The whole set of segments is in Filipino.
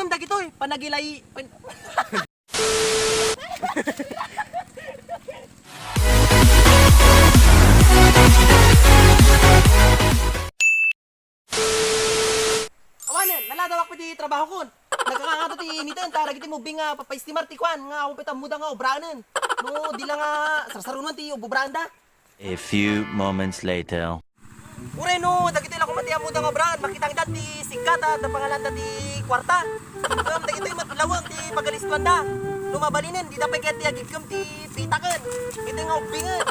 ngam dagitoy panagilay Awanan, naladawak pa di trabaho kon. Nagkakato ti initan tara giti mo binga papaistimar ti kwan nga upit muda nga obranen. No, di lang nga sarsarunan ti obranda. A few moments later. Ure no, dagiti lang kumati muda nga obran, makitang dati sigkata da pangalan dati kwarta. Dagiti matlawang ti pagalistuan da. Lumabalinen di dapat ket ti agigkem ti pitaken. Giti nga ubingan.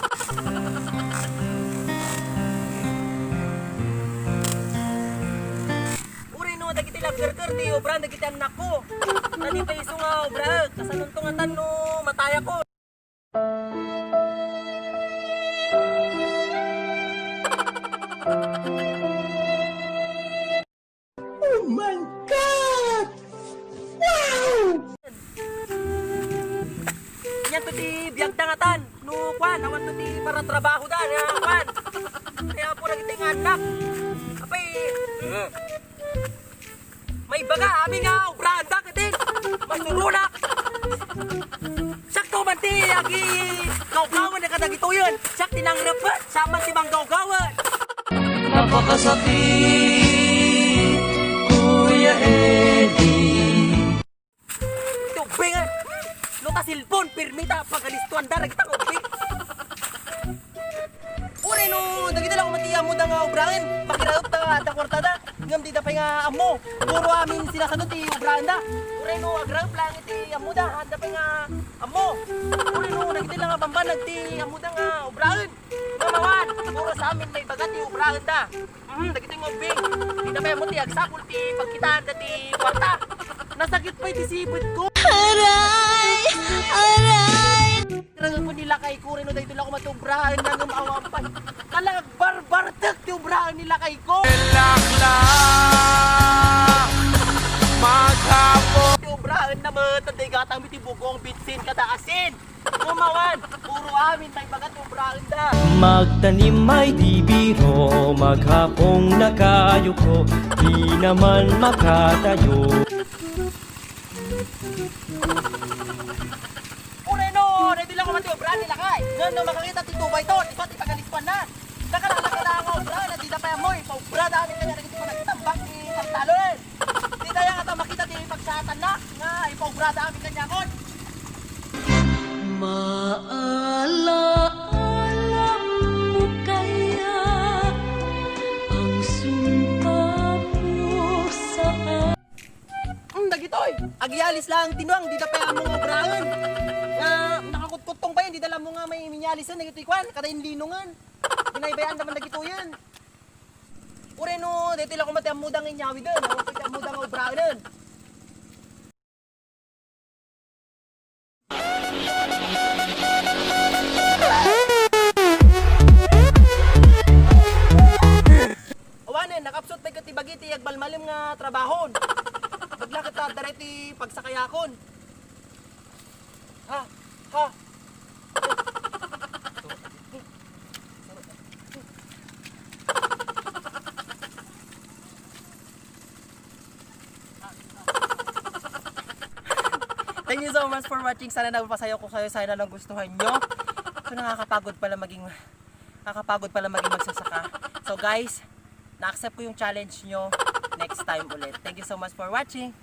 Dagiti lang gerger ti obra dagiti anak ko. Tadi pa iso nga obra kasanuntungatan no mataya ko. Oh my God! Wow! Yan to ti biyag dangatan. No kwan, awan to ti para trabaho da ya kwan. Kaya po dagiti anak. Apay may baga amin nga obranda katin masululak sakto man ti agi gawgawan na kadagito yun sak tinang repet sama si mang gawgawan Napakasakit, Kuya Eddie. tubing luta silpon pirmita pagalistuan da kita ubing ure no dagiti lang kumatiya mo da nga obrahin pakiraup da kwartada ngam di dapay nga amo puro amin sinasanod ti obranda ure no agraup lang iti amo da dapay nga amo ure no dagiti lang nga bambanag ti amo da nga obrahin mamawan puro sa amin may bagat ti obrahin da dagiti nga ubing di dapay mo ti agsakul ti pagkitaan da ti kwarta nasakit pa iti sipit ko Aray! Aray! Rangan ko nila kay ko rin o dahil lang ako matubrahan na ng maawampay. Kalag barbartek ti ubrahan nila kay ko. Laklak! Maghapon! Ti ubrahan na matanday gatang mitibugong bitsin kada asin. Kumawan, puro amin may bagat ubrahan da. Magtanim ay di biro, maghapong nakayuko, di naman makatayo. Ureno, dahil lang ako matubrahan nila kay. Ngano makakita ti tubay to, di ba ti pagalispan na. Nakalala nga ubrahan na di na pa yamoy. Paubra dami kanya nagiti pa nagtambak ni Tartalon. Di na yan ata makita ti pagsatan na. Nga, ipaubra dami kanya kon. Maalaala mo kaya ang sumpa mo sa Dagitoy. Agyalis lang tinuang di dapay mo nga obrahan. Nga nakakutkutong pa yan, di dala mo nga may minyalisan dagitoy kwan, kada linungan. Dinaybayan naman dagito yan. Ureno, dito lang kumati ang mudang inyawi doon. Pwede ang mudang obrahan doon. Awanin, nakapsot may katibagiti agbalmalim nga trabahon. Paglakit ta dareti pagsakayakon. Ha. Thank you so much for watching. Sana napapasayo ko kayo. Sana nagustuhan nyo. So nakakapagod pala maging magsasaka. So guys, na-accept ko yung challenge nyo. Next time ulit. Thank you so much for watching.